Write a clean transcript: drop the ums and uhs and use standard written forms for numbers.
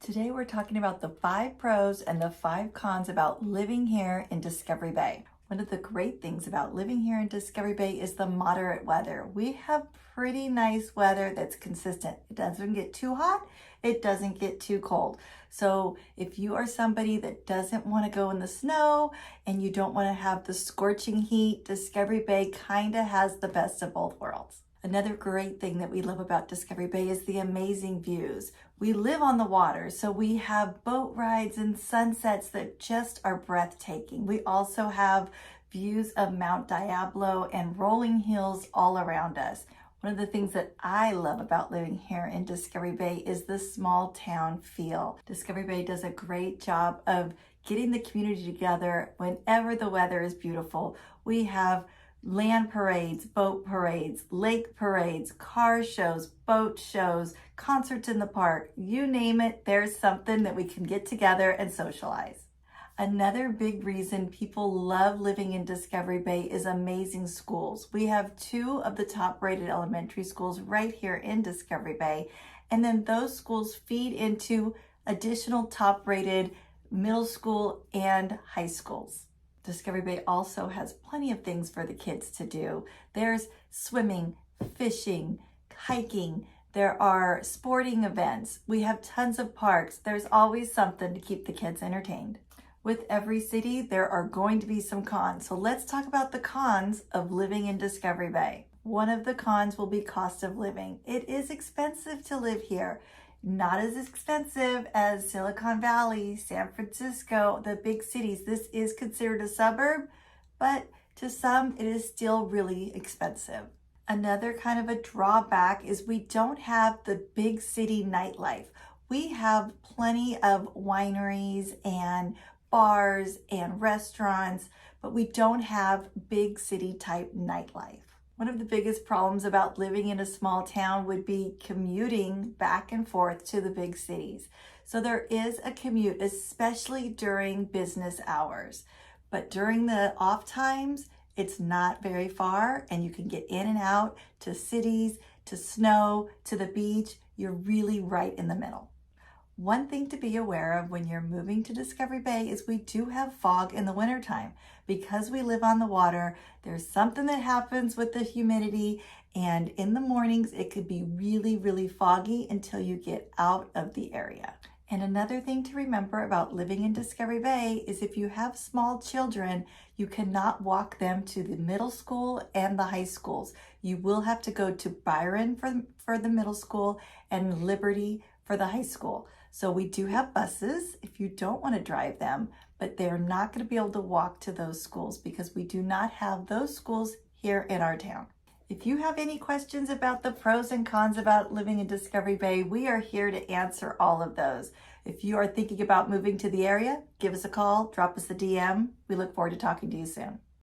Today we're talking about the 5 pros and the 5 cons about living here in Discovery Bay. One of the great things about living here in Discovery Bay is the moderate weather. We have pretty nice weather that's consistent. It doesn't get too hot, it doesn't get too cold. So if you are somebody that doesn't want to go in the snow and you don't want to have the scorching heat, Discovery Bay kind of has the best of both worlds. Another great thing that we love about Discovery Bay is the amazing views. We live on the water, so we have boat rides and sunsets that just are breathtaking. We also have views of Mount Diablo and rolling hills all around us. One of the things that I love about living here in Discovery Bay is the small town feel. Discovery Bay does a great job of getting the community together whenever the weather is beautiful. We have land parades, boat parades, lake parades, car shows, boat shows, concerts in the park, you name it, there's something that we can get together and socialize. Another big reason people love living in Discovery Bay is amazing schools. We have 2 of the top-rated elementary schools right here in Discovery Bay, and then those schools feed into additional top-rated middle school and high schools. Discovery Bay also has plenty of things for the kids to do. There's swimming, fishing, hiking. There are sporting events. We have tons of parks. There's always something to keep the kids entertained. With every city, there are going to be some cons. So let's talk about the cons of living in Discovery Bay. One of the cons will be cost of living. It is expensive to live here. Not as expensive as Silicon Valley, San Francisco, the big cities. This is considered a suburb, but to some it is still really expensive. Another kind of a drawback is we don't have the big city nightlife. We have plenty of wineries and bars and restaurants, but we don't have big city type nightlife. One of the biggest problems about living in a small town would be commuting back and forth to the big cities. So there is a commute, especially during business hours. But during the off times, it's not very far and you can get in and out to cities, to snow, to the beach. You're really right in the middle. One thing to be aware of when you're moving to Discovery Bay is we do have fog in the wintertime. Because we live on the water, there's something that happens with the humidity, and in the mornings it could be really, really foggy until you get out of the area. And another thing to remember about living in Discovery Bay is if you have small children, you cannot walk them to the middle school and the high schools. You will have to go to Byron for the middle school and Liberty for the high school. So we do have buses if you don't want to drive them, but they're not going to be able to walk to those schools because we do not have those schools here in our town. If you have any questions about the pros and cons about living in Discovery Bay, we are here to answer all of those. If you are thinking about moving to the area, give us a call, drop us a DM. We look forward to talking to you soon.